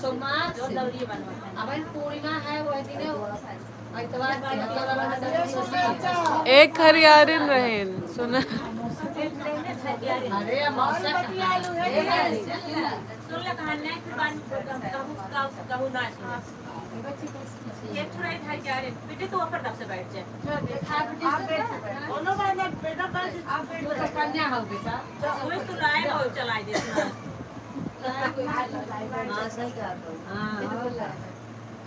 सोमवार जो दौरी बनवाते हैं। अब पूर्णिमा है वही दिन एक खरियारिन रहे सुना। अरे मौसा सुन ले कहानी फिर बाद कहूँ ना सुना ये थोड़ा इधर जा रहे बेटे तो ऊपर तब से बैठ जाए कन्या हो बेटा समझ तो लाए हो चला दे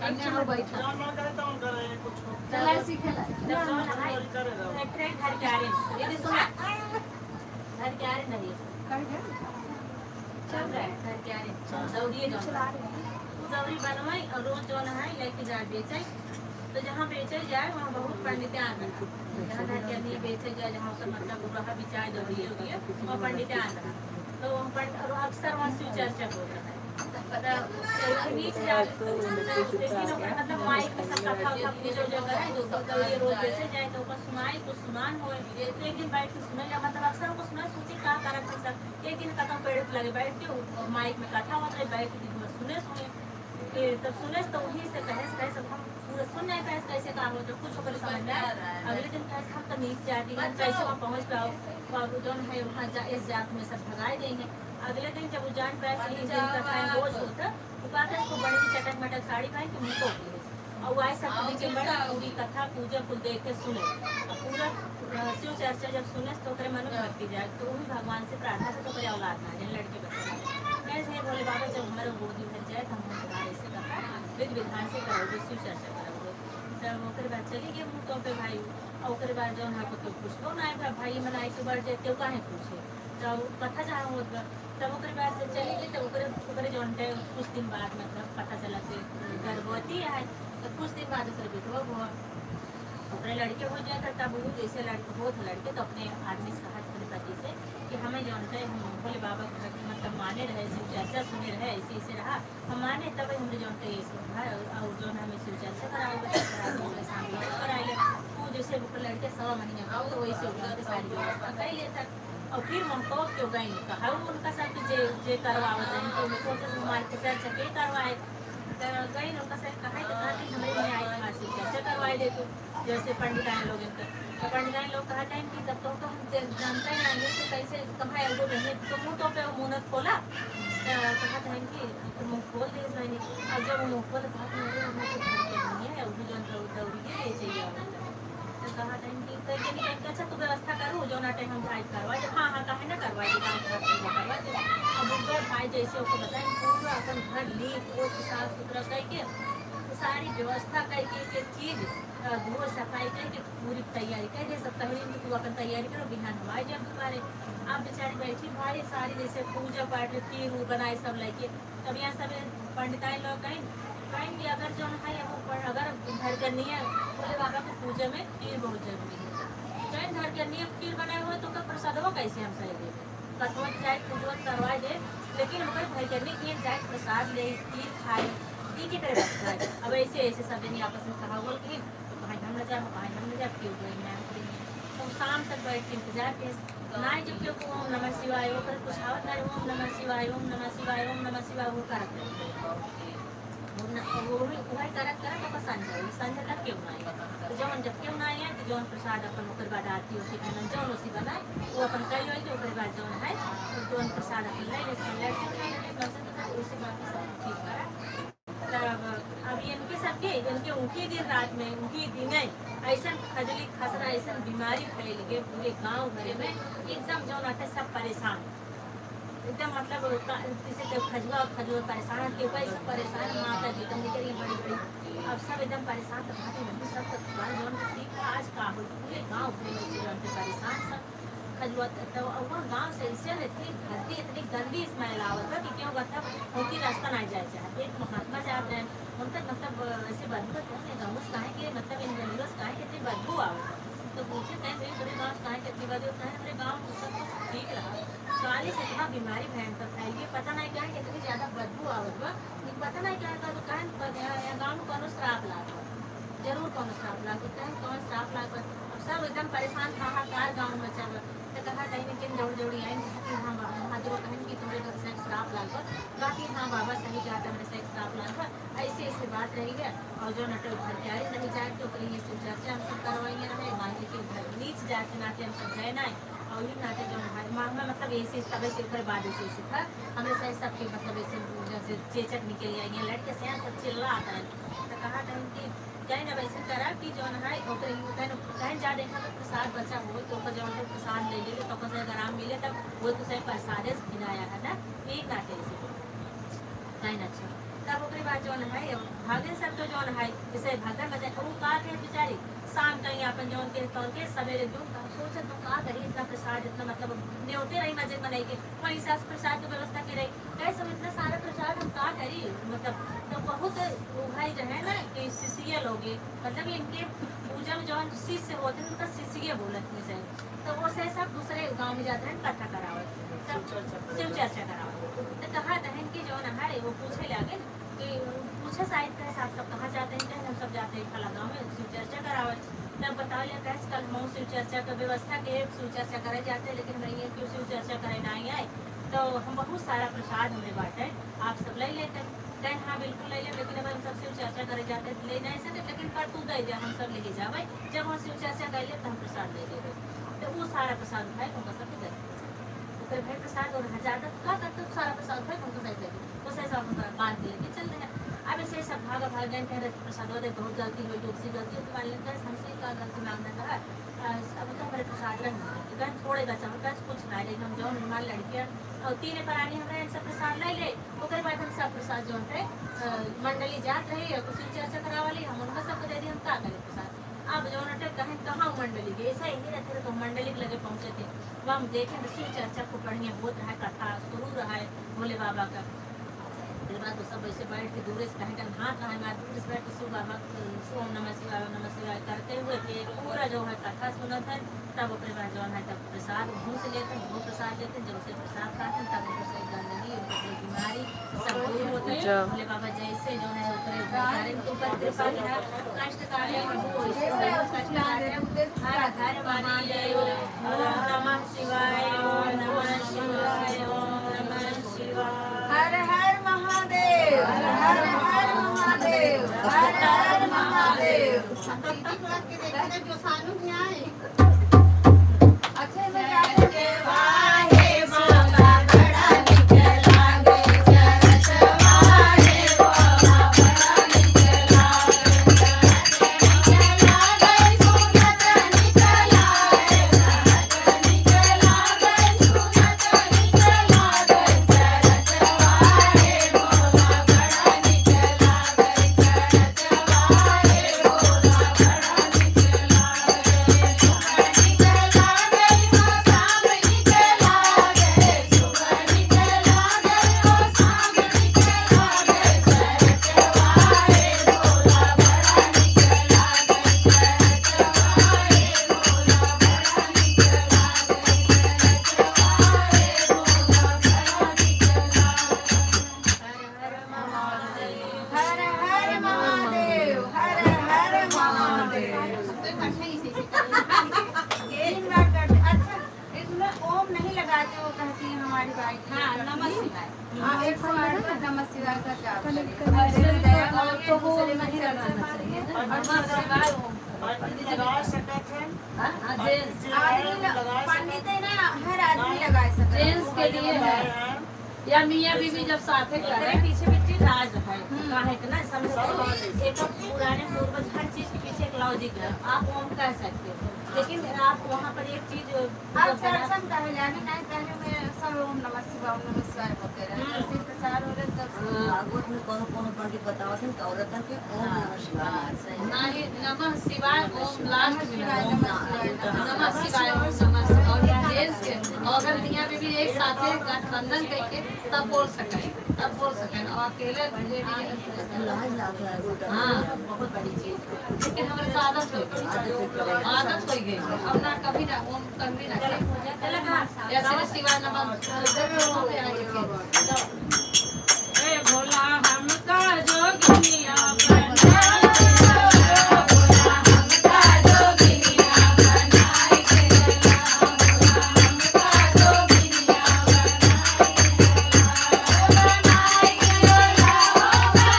कन्या हो बैठा चला सीखेला घर जा रहे ये भी सुना घर जा रहे नहीं चल रहा है घर जा रहे दौड़िए दौरी बनवाई और रोज जो है लेके जाए बेचे तो जहाँ बेचे जाए वहाँ बहुत पंडित आ गए जहाँ घर के लिए बेचे जाए जहाँ उसका मतलब रहा बिचाए दौड़िए उड़िए वहाँ पंडित आ गए तो अक्सर वहाँ शिव चर्चा हो रहा है मतलब माइक में सब कथा उठा जो जगह है जो दौड़िए रोज बेचे जाए तो ऊपर सुनाई कुछ सुनान हो तो एक दिन बैठ के सुने मतलब अक्सर उनको सुना सोचे क्या कारण है सब एक दिन खत्म पेड़ लगे बैठ के माइक में कथा होता है बैठ के सुने तब सुने तो वहीं से कहे सब हम पूरा सुन नहीं पाए कैसे काम होता कुछ होकर समझ में अगले दिन कहे हम तो नीचे जाती हैं कैसे वहाँ पहुँच पाओ जो है वहाँ इस जात में सब भगाए देंगे अगले दिन जब वो जान पाए दिन का टाइम रोज होता वो कहते उसको बड़ी चटक मटक साड़ी पहन के मुँह और वो ऐसा पूरी कथा पूजा कुल देख के सुने पूरा शिव चर्चा जब सुने तो मन में भक्ति जाए तो वो भी भगवान से प्रार्थना से तो औलाद ना जाए लड़के बच्चे कैसे बोले बाबा जब हमारे गोदी भर जाए तो हम ऐसे कथा विधि विधान से करोगे शिव चर्चा करोगे तब ओकर बाद चली गए मुँह तो पे भाई और ओकर बाद जो है तो पूछो ना भाई मनाई तो बढ़ जाते हो काहे पूछे तब कथा जहाँ हो तब ओकर बाद जब चली गई तब ओकरे जो कुछ दिन बाद मतलब पता चला कि गर्भवती है तो कुछ दिन बाद ओकर विधवा हुआ अपने लड़के हो जाए तब वो जैसे लड़के हो लड़के तो अपने आदमी से कहा अपने पति से कि हमें जानते हैं हम भोले बाबा मतलब माने रहे शिव चर्चा सुने रहे ऐसे ऐसे रहा हम माने तब हमने जानते हैं और जो हमें शिव चर्चा कराए वो जैसे लड़के 1.25 महीने का तो वैसे सारी व्यवस्था कर लेता और फिर हमको क्यों गई कहा उनका सब जे करवावत है तो सोचे मार्केट चर्चा के करवाए गई उनका सब कहा तो कहते हमारे में आए हमारे शिव चर्चा करवाए दे तो जैसे पंडितान लोग तो पंडितान लोग कहा टाइम कि तब तो हम जानते हैं आगे से कैसे कहाँ एगो रहने तो मुँह तो पे मुँह खोला कहा टाइम कि मुँह खोल दे मैंने अब जब मुँह खोल कहा नहीं है वो जो दौड़ी के चाहिए तो कहा टाइम कि अच्छा तू व्यवस्था करूँ जो ना टाइम हम भाई करवा दे हाँ हाँ कहे ना करवा दे करवा दे अब उनका भाई जैसे उसको बताए पूरा अपन घर लीप पोत साफ सुथरा करके सारी व्यवस्था करके एक चीज़ धो सफाई करके पूरी तैयारी करके सब पहले तू अपन तैयारी करो बिहान हवाई जब तुम्हारे आप बेचारी बैठी भारी सारी जैसे पूजा पाठ खीर बनाए सब लेके तब यहाँ सब पंडिताई लोग कहीं कि अगर जो है वो अगर घर करनी है भोले बाबा को पूजा में खीर बहुत जरूरी है चाहे घर करनी है खीर बनाए हुए तो उसका प्रसाद कैसे हम सही दे कटवत जाए पूजवत करवा दे लेकिन अगर घर करने के लिए जाए प्रसाद ले खीर खाए ठीक है अब ऐसे ऐसे सब जन आपस में कहा बोल के भाई हम न जाए क्यों गई मैम तो शाम तक बैठ के इंतजार के ना जब क्यों ओम नमः शिवाय वो कर कुछ आवत ना ओम नमः शिवाय ओम नमः शिवाय ओम नमः शिवाय वो करत वो वही करत तो पसंद है संजय तक क्यों ना तो जौन जब क्यों ना आए तो जौन प्रसाद अपन ओकर बाद आरती होती है जौन उसी बनाए वो अपन कई हो तो ओकर बाद जौन है जौन प्रसाद अपन ले उसी बाकी सब ठीक करा तब अब इनके सबके इनके उनके दिन रात में उनकी दिन ऐसा खजली खसरा ऐसा बीमारी फैल गए पूरे गांव भर में एकदम जो नाटे सब परेशान एकदम मतलब जैसे खजुआ परेशान के ऊपर सब परेशान माता जी तुम निकली बड़ी बड़ी अब सब एकदम परेशान तो भाभी मम्मी सब जौन ठीक आज का हो पूरे गाँव भर में परेशान सब खजुआ तो वहाँ गाँव से इससे इतनी गंदी स्मेल आवत है कि क्यों मतलब उनकी रास्ता नहीं जाए चाहते एक महात्मा चाहते हैं उन तक मतलब ऐसे बदबू गाँव कहें कि मतलब इन गलियों से कहें कितनी बदबू आवत तो पूछे कहें भाई पूरे गाँव से कहें कितनी बदबू कहें हमारे गाँव सब कुछ ठीक रहा काली से इतना बीमारी भयंकर फैल गई पता नहीं क्या कितनी ज़्यादा बदबू आवत बा पता नहीं क्या तो कहें गाँव में कौन श्राप लाग जरूर कौन श्राप लाग कहें कौन श्राप लाग सब एकदम परेशान हाहाकार गाँव में चल तो कहा कहीं कि दौड़ी आई हाँ वहाँ जो कहें कि तुम्हारे घर से श्राप लाग बाकी हाँ बाबा सही कहा था मेरे से श्राप रात रह गया और जो नटे घर के आए नहीं जाए तो कहीं ये शिव चर्चा हम सब करवाइए रहे मांगे के घर नीच जाके नाते हम सब गए ना और ये नाते जो है मांगना मतलब ऐसे तब से ऊपर बाद से था हमें सही सबके मतलब ऐसे जैसे चेचक निकल आई लड़के से सब चिल्ला आता है तो कहा था कि कहीं ना वैसे करा कि जो है कहीं जा देखा तो प्रसाद बचा हो तो जो है प्रसाद ले ले तो से अगर आराम मिले तब वो तो सही प्रसाद खिलाया है ना एक नाते से कहीं अच्छा तब ओकरे बाद जो है भागे सब तो जो है जैसे भगन बजाए वो का के बेचारी शाम कहीं अपन जो के तौर के सवेरे दूँ सोचा तो का करी इतना प्रसाद इतना मतलब न्योते रही मजे बनाई के वही सास प्रसाद की व्यवस्था की रही कैसे इतना सारा प्रसाद हम का करी मतलब तो बहुत भाई जो है ना कि शिष्य लोग मतलब इनके पूजा में जो शिष्य होते हैं उनका शिष्य बोलते हैं तो वो से सब दूसरे गाँव में जाते हैं इकट्ठा करावत शिव चर्चा करावत तो कहा बहन की जो है वो पूछे लगे कि पूछे शायद कैसे आप सब कहाँ जाते हैं हम सब जाते हैं फला गाँव में शिव चर्चा करावत तब बता लिया कैसे कल हम शिव चर्चा का व्यवस्था के शिव चर्चा करे जाते हैं लेकिन नहीं है क्यों शिव चर्चा करे नहीं आए तो हम बहुत सारा प्रसाद हमें बांटे आप सब ले लेते हैं हाँ बिल्कुल ले लें लेकिन अब हम सब शिव चर्चा करे जाते ले नहीं सकते लेकिन पर तू दे दे हम सब लेके जावे जब हम शिव चर्चा कर ले तो हम प्रसाद ले लेंगे तो वो सारा प्रसाद उठाए उनका सब दे फिर भाई प्रसाद और ज़्यादा क्या करते सारा प्रसाद भाई उनको सही लगे तो सही सब बांध के लेके चलते हैं अब ऐसे सब भाग गए कह रहे प्रसाद दे बहुत गलती हुई दूसरी गलती हुई तुम्हारे लिए हमसे क्या गलती मांगना कहा अब तो हमारे प्रसाद रहे थोड़े बचा कैसे कुछ ना लेकिन हम जो हमारी लड़कियाँ और तीन प्राणी हमारे सब प्रसाद ले ले उसके बाद हम सब प्रसाद जो है मंडली जात रही कुछ चर्चा करा वाली हम उनका सबको दे दी हम क्या करें प्रसाद अब जो नटे कहें कहाँ मंडली गए ऐसा ही रहते तो मंडली के लगे पहुँचे थे वह हम देखें तो शिव चर्चा को बढ़िया होत रहा कथा शुरू रहा है भोले बाबा का फिर बाद तो सब ऐसे बैठ के दूर से कहें कहीं हाथ रहा है दूर से बैठ के शिव बाबा ओम नमः शिवाय करते हुए फिर पूरा जो है कथा सुनत है तब अपने बाद जो है तब प्रसाद मुँह से लेते हैं वो प्रसाद लेते हैं जब उसे प्रसाद खाते हैं तब उनको सही गंदगी उनको बीमारी सब दूर होते हैं भोले बाबा जैसे जो है उतरे ऊपर कृपा कष्टकारी हर हर महादेव ओम नमः शिवाय ओम नमः शिवाय ओम नमः शिवाय हर हर महादेव हर हर महादेव हर हर महादेव जो सानू भी आए अच्छे से जाते वाहे बाबा बड़ा निकल लागे चरच वाहे बाबा बड़ा निकल लागे सुनत निकल आए निकल आगे सुनत निकल आगे चरच वाहे बाबा बड़ा निकल आगे चरच वाहे बाबा बड़ा निकल पंडित है ना हर आदमी लगा सकता है जेंट्स के लिए है या मियाँ बीवी जब साथे करे पीछे पीछे राज है काहे के ना समझते एक पुराने पूर्वज हर चीज के पीछे एक लॉजिक है आप वो कह सकते हो लेकिन आप वहाँ पर एक चीज आप दर्शन कहे जाने नहीं पहले में सब ओम नमः शिवाय होते रहे फिर प्रचार हो रहे तब भागवत में कौन पंडित बताओ थे कि औरतन के ओम नमः शिवाय नहीं नमः शिवाय ओम लास्ट में नमः शिवाय ओम नमः शिवाय जेंट्स के अगर मियाँ बीवी एक साथ गठबंधन करके तब बोल सके और अकेले हाँ बहुत बड़ी चीज लेकिन हमारे तो आदत हो गई अब ना कभी ना ओम कभी ना या श्री शिवाय नमः भोला हमका जोगिनिया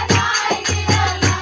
Bye.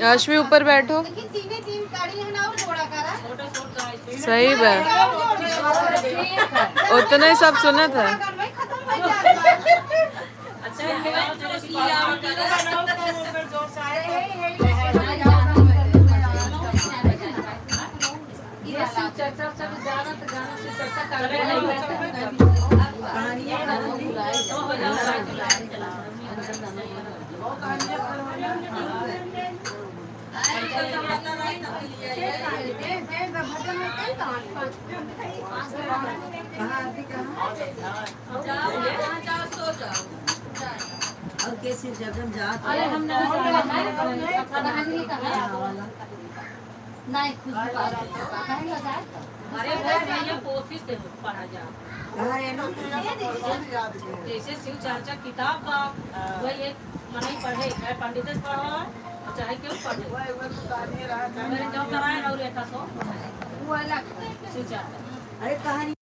अश्वी ऊपर बैठो। लेकिन तीन गाड़ी है ना और जोड़ा करा छोटे छोटे गाय सही बा, उतना ही सब सुनत है। खत्म हो जाएगा अच्छा है ये सिर्फ चर्चा सब जाना तो गाना से चर्चा कर रहे अब कैसे जब हम जाते अरे हमने नहीं खुशबू अरे भैया पोथी से पढ़ा जा कहाँ है ना जैसे शिव चर्चा किताब का वही एक मनाई पढ़े चाहे पंडित से पढ़ा चाहे क्यों पढ़े मेरे जो कराए और एक सो शिव चर्चा अरे कहानी